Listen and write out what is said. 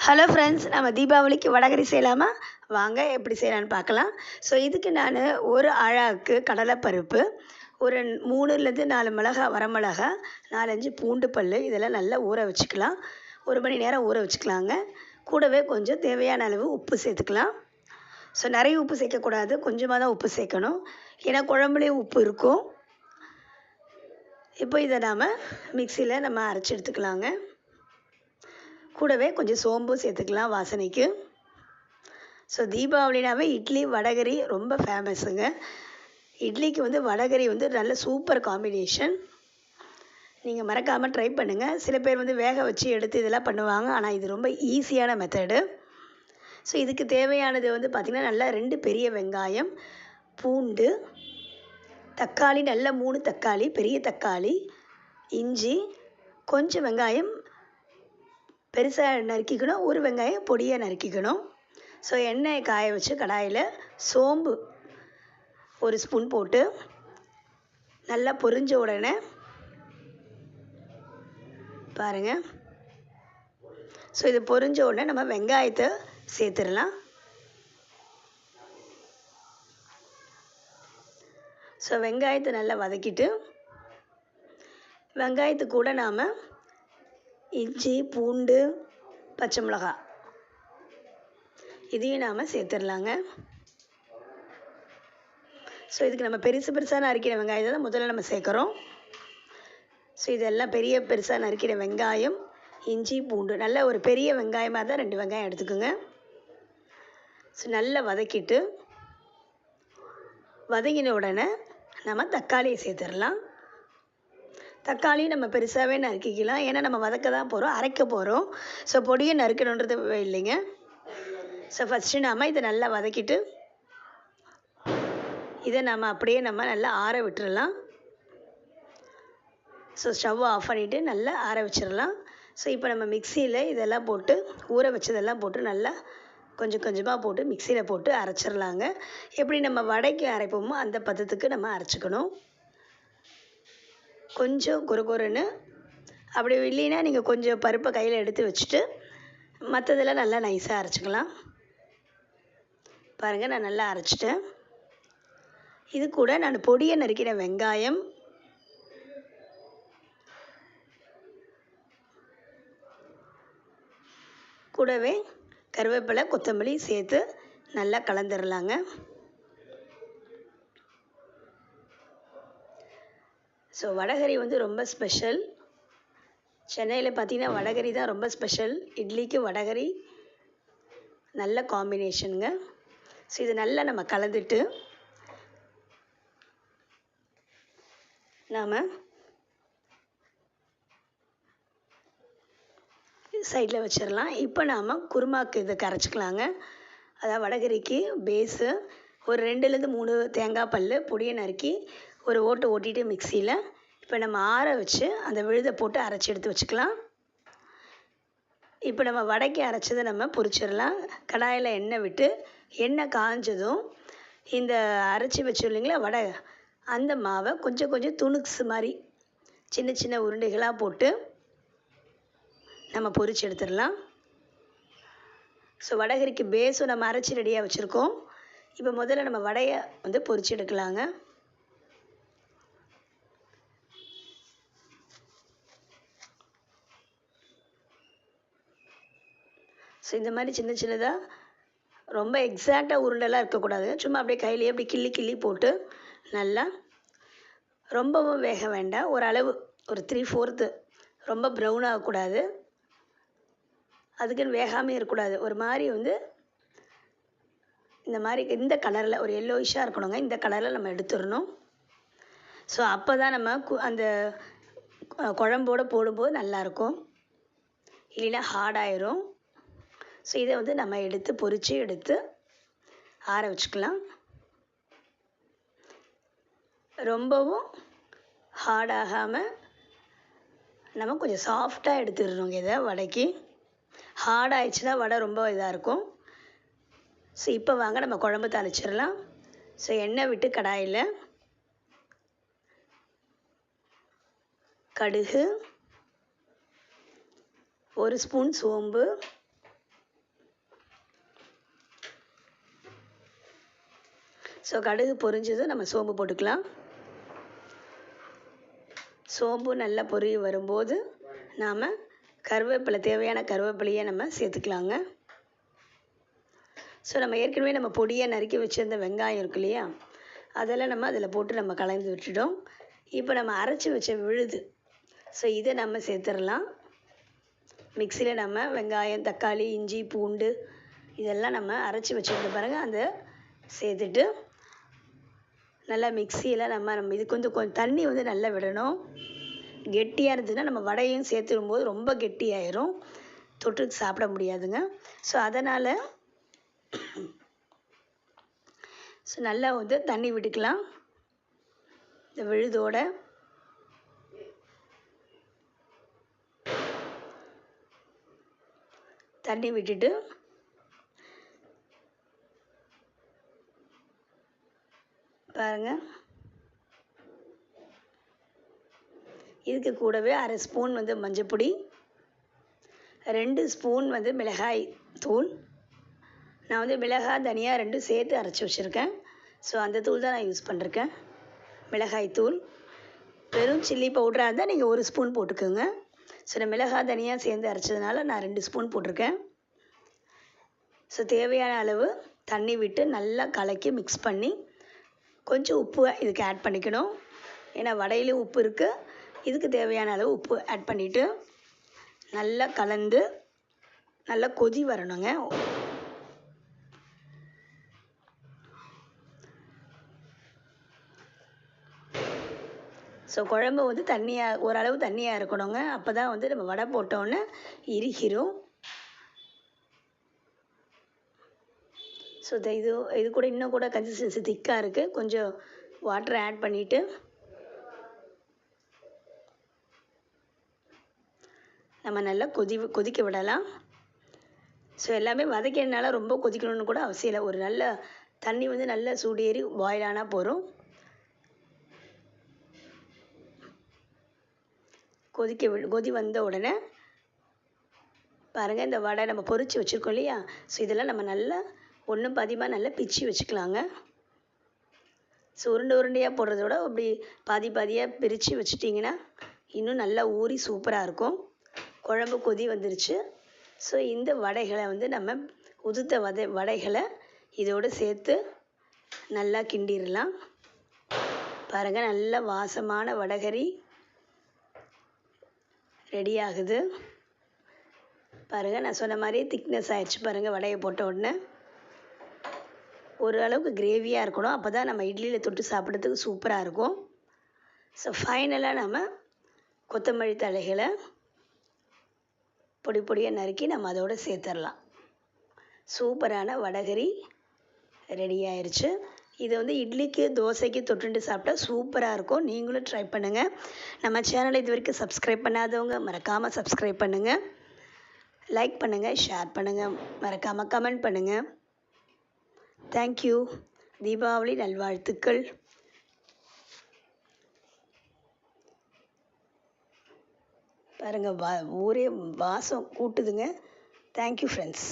Hello friends, நம்ம தீபாவளிக்கு வடகரி செய்யலாமா? வாங்க எப்படி செய்யலான்னு பார்க்கலாம். ஸோ இதுக்கு நான் ஒரு அழாக்கு கடலைப்பருப்பு, ஒரு 3லேருந்து 4 மிளகா, வரமிளகா, 4, 5 பூண்டு பல் இதெல்லாம் நல்லா ஊற வச்சுக்கலாம். 1 மணி நேரம் ஊற வச்சுக்கலாங்க. கூடவே கொஞ்சம் தேவையான அளவு உப்பு சேர்த்துக்கலாம். ஸோ நிறைய உப்பு சேர்க்கக்கூடாது, கொஞ்சமாக தான் உப்பு சேர்க்கணும். ஏன்னா குழம்புலேயும் உப்பு இருக்கும். இப்போ இதை நாம் மிக்சியில் நம்ம அரைச்சி எடுத்துக்கலாங்க. கூடவே கொஞ்சம் சோம்பு சேர்த்துக்கலாம் வாசனைக்கு. ஸோ தீபாவளினாவே இட்லி வடகரி ரொம்ப ஃபேமஸுங்க. இட்லிக்கு வடகரி நல்ல சூப்பர் காம்பினேஷன். நீங்கள் மறக்காமல் ட்ரை பண்ணுங்கள். சில பேர் வேக வச்சு எடுத்து இதெல்லாம் பண்ணுவாங்க, ஆனால் இது ரொம்ப ஈஸியான மெத்தடு. ஸோ இதுக்கு தேவையானது பார்த்திங்கன்னா நல்லா 2 பெரிய வெங்காயம், பூண்டு, தக்காளி, நல்ல 3 தக்காளி, பெரிய தக்காளி, இஞ்சி, கொஞ்சம் வெங்காயம் பெருசாக நறுக்கிக்கணும், ஒரு வெங்காயம் பொடியாக நறுக்கிக்கணும். ஸோ எண்ணெயை காய வச்சு கடாயில் சோம்பு 1 ஸ்பூன் போட்டு நல்லா பொரிஞ்ச உடனே பாருங்கள். ஸோ இது பொரிஞ்ச உடனே நம்ம வெங்காயத்தை சேர்த்துடலாம். ஸோ வெங்காயத்தை நல்லா வதக்கிட்டு வெங்காயத்து கூட நாம் இஞ்சி, பூண்டு, பச்சை மிளகா இதையும் நாம் சேர்த்துடலாங்க. ஸோ இதுக்கு நம்ம பெருசாக நறுக்கிற வெங்காயத்தை தான் முதல்ல நம்ம சேர்க்குறோம். ஸோ இதெல்லாம் பெருசாக நறுக்கிற வெங்காயம், இஞ்சி, பூண்டு, நல்ல ஒரு பெரிய வெங்காயமாக தான் 2 வெங்காயம் எடுத்துக்கோங்க. ஸோ நல்லா வதக்கிட்டு வதங்கின உடனே நம்ம தக்காளியை சேர்த்துடலாம். தக்காளியும் நம்ம பெருசாகவே நறுக்கிக்கலாம், ஏன்னா நம்ம வதக்க தான் போகிறோம், அரைக்க போகிறோம். ஸோ பொடியை நறுக்கணுன்றது இல்லைங்க. ஸோ ஃபஸ்ட்டு நாம் இதை நல்லா வதக்கிட்டு இதை அப்படியே நல்லா ஆற விட்டுறலாம். ஸோ ஸ்டவ் ஆஃப் பண்ணிவிட்டு நல்லா ஆற வச்சிடலாம். ஸோ இப்போ நம்ம மிக்சியில் இதெல்லாம் போட்டு ஊற வச்சதெல்லாம் போட்டு நல்லா கொஞ்சம் கொஞ்சமாக போட்டு மிக்சியில் போட்டு அரைச்சிடலாங்க. எப்படி நம்ம வடைக்கு அரைப்போமோ அந்த பதத்துக்கு நம்ம அரைச்சிக்கணும். கொஞ்சம் கொரன்னு, அப்படி இல்லைன்னா நீங்கள் கொஞ்சம் பருப்பை கையில் எடுத்து வச்சுட்டு மற்றதெல்லாம் நல்லா நைஸாக அரைச்சிக்கலாம். பாருங்கள், நான் நல்லா அரைச்சிட்டேன். இது கூட நான் பொடியை நறுக்கிற வெங்காயம், கூடவே கருவேப்பிலை, கொத்தமல்லி சேர்த்து நல்லா கலந்துடலாங்க. ஸோ வடகரி ரொம்ப ஸ்பெஷல். சென்னையில் பார்த்திங்கன்னா வடகரி தான் ரொம்ப ஸ்பெஷல். இட்லிக்கு வடகரி நல்ல காம்பினேஷனுங்க. ஸோ இது நல்லா நம்ம கலந்துட்டு நாம் சைடில் வச்சிடலாம். இப்போ நாம் குருமாக்கு இதை கரைச்சிக்கலாங்க. அதாவது வடகரிக்கு பேஸு ஒரு 2லேருந்து 3 தேங்காய் பல் பொடியை நறுக்கி ஒரு ஓட்டிட்டு மிக்சியில் இப்போ நம்ம ஆற வச்சு அந்த விழுதை போட்டு அரைச்சி எடுத்து வச்சுக்கலாம். இப்போ நம்ம வடைக்கு அரைச்சதை நம்ம பொரிச்சிடலாம். கடாயில் எண்ணெய் விட்டு எண்ணெய் காஞ்சதும் இந்த அரைச்சி வச்சோம் இல்லைங்களா வடை, அந்த மாவை கொஞ்சம் கொஞ்சம் துணுக்ஸ் மாதிரி சின்ன சின்ன உருண்டைகளாக போட்டு நம்ம பொரிச்சு எடுத்துடலாம். ஸோ வடகரிக்கு பேஸும் நம்ம அரைச்சி ரெடியாக வச்சுருக்கோம். இப்போ முதல்ல நம்ம வடையை பொரிச்சு எடுக்கலாங்க. ஸோ இந்த மாதிரி சின்ன சின்னதாக, ரொம்ப எக்ஸாக்டாக உருண்டெல்லாம் இருக்கக்கூடாது. சும்மா அப்படியே கையிலேயே அப்படி கிள்ளி போட்டு நல்லா, ரொம்பவும் வேக வேண்டாம், ஓரளவு ஒரு 3/4 ரொம்ப ப்ரௌன் ஆகக்கூடாது, அதுக்குன்னு வேகாமல் இருக்கக்கூடாது. ஒரு மாதிரி இந்த மாதிரி இந்த கலரில் ஒரு எல்லோயிஷாக இருக்கணுங்க. இந்த கலரில் நம்ம எடுத்துடணும். ஸோ அப்போ தான் நம்ம அந்த குழம்போடு போடும்போது நல்லாயிருக்கும், இல்லைன்னா ஹார்டாயிரும். ஸோ இதை நம்ம எடுத்து பொரித்து எடுத்து ஆற வச்சுக்கலாம். ரொம்பவும் ஹார்டாகாமல் நம்ம கொஞ்சம் சாஃப்டாக எடுத்துடணுங்க. இதை வடைக்கு ஹார்டாகிடுச்சுன்னா வடை ரொம்ப இதாக இருக்கும். ஸோ இப்போ வாங்க நம்ம குழம்பு தாளிச்சிடலாம். ஸோ எண்ணெய் விட்டு கடாயில் கடுகு, 1 ஸ்பூன் சோம்பு, ஸோ கடுகு பொரிஞ்சதும் நம்ம சோம்பு போட்டுக்கலாம். சோம்பு நல்லா பொரிய வரும்போது நாம் கருவேப்பிலை, தேவையான கருவேப்பிலையை நம்ம சேர்த்துக்கலாங்க. ஸோ நம்ம ஏற்கனவே நம்ம பொடியாக நறுக்கி வச்சுருந்த வெங்காயம் இருக்கு இல்லையா, அதெல்லாம் நம்ம அதில் போட்டு நம்ம கலந்து விட்டுட்டோம். இப்போ நம்ம அரைச்சி வச்ச விழுது, ஸோ இதை நம்ம சேர்த்துடலாம். மிக்சியில் நம்ம வெங்காயம், தக்காளி, இஞ்சி, பூண்டு இதெல்லாம் நம்ம அரைச்சி வச்சுருந்த பிறகு அதை சேர்த்துட்டு நல்லா மிக்சியில் நம்ம இதுக்கு கொஞ்சம் தண்ணி நல்லா விடணும். கெட்டியாக இருந்ததுன்னா நம்ம வடையும் சேர்த்துடும்போது ரொம்ப கெட்டியாயிரும், தொட்டுக்கு சாப்பிட முடியாதுங்க. ஸோ அதனால் நல்லா தண்ணி விட்டுக்கலாம். இந்த விழுதோட தண்ணி விட்டுட்டு பாருங்கள், இதுக்கு கூடவே 1/2 ஸ்பூன் மஞ்சப்பொடி, 2 ஸ்பூன் மிளகாய் தூள். நான் மிளகாய், தனியா 2 சேர்த்து அரைச்சி வச்சுருக்கேன். ஸோ அந்த தூள் தான் நான் யூஸ் பண்ணிருக்கேன். மிளகாய் தூள். வெறும் சில்லி பவுடராக இருந்தால் நீங்கள் 1 ஸ்பூன் போட்டுக்கோங்க. ஸோ நான் மிளகாய், தனியா சேர்ந்து அரைச்சதுனால நான் 2 ஸ்பூன் போட்டிருக்கேன். ஸோ தேவையான அளவு தண்ணி விட்டு நல்லா கலக்கி மிக்ஸ் பண்ணி கொஞ்சம் உப்பு இதுக்கு ஆட் பண்ணிக்கணும். ஏன்னா வடையிலும் உப்பு இருக்குது, இதுக்கு தேவையான அளவு உப்பு ஆட் பண்ணிவிட்டு நல்லா கலந்து நல்லா கொதி வரணுங்க. ஸோ குழம்பு தண்ணியாக, ஓரளவு தண்ணியாக இருக்கணுங்க. அப்போ தான் நம்ம வடை போட்டோன்னே இறுகிரும். ஸோ இது கூட இன்னும் கூட கன்சிஸ்டன்சி திக்காக இருக்குது. கொஞ்சம் வாட்டர் ஆட் பண்ணிவிட்டு நம்ம நல்லா கொதிக்க விடலாம். ஸோ எல்லாமே வதக்கிறதுனால ரொம்ப கொதிக்கணும்னு கூட அவசியம் இல்லை. ஒரு நல்ல தண்ணி நல்லா சூடேறி பாயில் ஆனால் போதும். கொதி வந்த உடனே பாருங்கள், இந்த வடை நம்ம பொரித்து வச்சுருக்கோம் இல்லையா, ஸோ இதெல்லாம் நம்ம நல்லா ஒன்று பாதியமாக நல்லா பிச்சு வச்சுக்கலாங்க. ஸோ உருண்டையாக போடுறதோட அப்படி பாதியாக பிரித்து வச்சுட்டிங்கன்னா இன்னும் நல்லா ஊறி சூப்பராக இருக்கும். குழம்பு கொதி வந்துருச்சு. ஸோ இந்த வடைகளை நம்ம உதுத்த வடைகளை இதோடு சேர்த்து நல்லா கிண்டிடலாம். பாருங்கள், நல்ல வாசமான வடகரி ரெடி ஆகுது. பாருங்கள், நான் சொன்ன மாதிரி திக்னஸ் ஆயிடுச்சு பாருங்கள். வடையை போட்ட உடனே ஓரளவுக்கு கிரேவியாக இருக்கணும். அப்போ தான் நம்ம இட்லியில் தொட்டு சாப்பிட்றதுக்கு சூப்பராக இருக்கும். ஸோ ஃபைனலாக நம்ம கொத்தமல்லி தழைகளை பொடியாக நறுக்கி நம்ம அதோடு சேர்த்துடலாம். சூப்பரான வடகரி ரெடி ஆயிடுச்சு. இது இட்லிக்கு, தோசைக்கு தொட்டுட்டு சாப்பிட்டா சூப்பராக இருக்கும். நீங்களும் ட்ரை பண்ணுங்கள். நம்ம சேனலை இது வரைக்கும் சப்ஸ்கிரைப் பண்ணாதவங்க மறக்காமல் சப்ஸ்கிரைப் பண்ணுங்கள், லைக் பண்ணுங்கள், ஷேர் பண்ணுங்கள், மறக்காமல் கமெண்ட் பண்ணுங்கள். தேங்க்யூ. தீபாவளி நல்வாழ்த்துக்கள். பாருங்கள், ஊரே வாசம் கூட்டுதுங்க. Thank you friends.